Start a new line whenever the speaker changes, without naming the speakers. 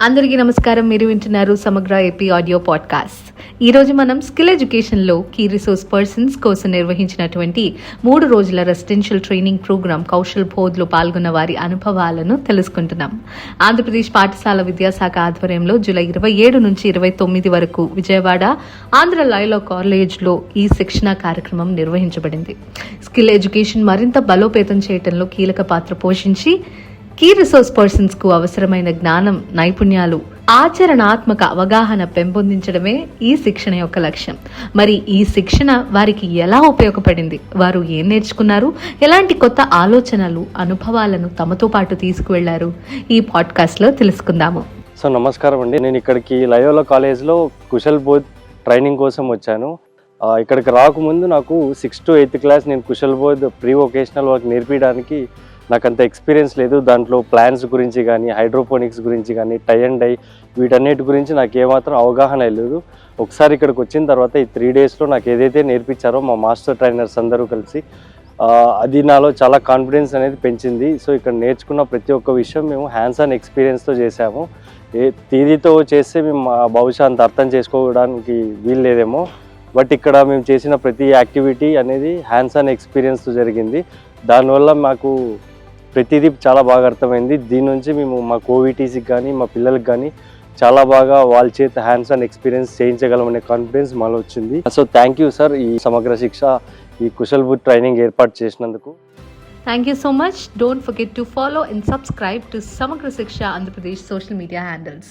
అందరికీ నమస్కారం. మీరు వింటున్నారు సమగ్ర ఏపీ ఆడియో పాడ్కాస్ట్. ఈరోజు మనం స్కిల్ ఎడ్యుకేషన్లో కీ రిసోర్స్ పర్సన్స్ కోసం నిర్వహించినటువంటి 3 రోజుల రెసిడెన్షియల్ ట్రైనింగ్ ప్రోగ్రాం కౌశల్ బోధ్లో పాల్గొన్న వారి అనుభవాలను తెలుసుకుంటున్నాం. ఆంధ్రప్రదేశ్ పాఠశాల విద్యాశాఖ ఆధ్వర్యంలో జూలై 27 నుంచి 29 వరకు విజయవాడ ఆంధ్ర లైలో కాలేజ్లో ఈ శిక్షణ కార్యక్రమం నిర్వహించబడింది. స్కిల్ ఎడ్యుకేషన్ మరింత బలోపేతం చేయడంలో కీలక పాత్ర పోషించి కీ రిసోర్స్ పర్సన్స్ కు అవసరమైన జ్ఞానం, నైపుణ్యాలు, ఆచరణాత్మక అవగాహన పెంపొందించడమే ఈ శిక్షణ యొక్క లక్ష్యం. మరి ఈ శిక్షణ వారికి ఎలా ఉపయోగపడింది, వారు ఏం నేర్చుకున్నారు, ఎలాంటి కొత్త ఆలోచనలు, అనుభవాలను తమతో పాటు తీసుకువెళ్లారు, ఈ పాడ్కాస్ట్ లో తెలుసుకుందాము.
సో నమస్కారం అండి. నేను ఇక్కడికి లయోలా కాలేజ్లో కుశల్ బోధ్ ట్రైనింగ్ కోసం వచ్చాను. ఇక్కడికి రాకముందు నాకు 6th to 8th క్లాస్ నేను Kushal Bodh pre-vocational work నేర్పించడానికి నాకు అంత ఎక్స్పీరియన్స్ లేదు. దాంట్లో ప్లాన్స్ గురించి కానీ, హైడ్రోపోనిక్స్ గురించి కానీ, టై అండ్ డై వీటన్నిటి గురించి నాకు ఏమాత్రం అవగాహన లేదు. ఒకసారి ఇక్కడికి వచ్చిన తర్వాత ఈ 3 daysలో నాకు ఏదైతే నేర్పించారో మా మాస్టర్ ట్రైనర్స్ అందరూ కలిసి అది నాలో చాలా కాన్ఫిడెన్స్ అనేది పెంచింది. సో ఇక్కడ నేర్చుకున్న ప్రతి ఒక్క విషయం మేము హ్యాండ్స్ ఆన్ ఎక్స్పీరియన్స్తో చేసాము. థియరీతో చేస్తే మేము బహుశా అంత అర్థం చేసుకోవడానికి వీలు లేదేమో. బట్ ఇక్కడ మేము చేసిన ప్రతి యాక్టివిటీ అనేది హ్యాండ్స్ ఆన్ ఎక్స్పీరియన్స్తో జరిగింది. దానివల్ల మాకు ప్రతిదీ చాలా బాగా అర్థమైంది. దీని నుంచి మేము మా కోవిటీస్కి కానీ, మా పిల్లలకి కానీ చాలా బాగా వాళ్ళ చేత హ్యాండ్స్ ఆన్ ఎక్స్పీరియన్స్ చేయించగలమనే కాన్ఫిడెన్స్ మాలో వచ్చింది. సో థ్యాంక్ యూ సార్, ఈ సమగ్ర శిక్ష, ఈ కుశల్ బోధ్ ట్రైనింగ్ ఏర్పాటు చేసినందుకు.
Thank you so much. Don't forget to follow and subscribe to Samagra Shiksha Andhra Pradesh social media handles.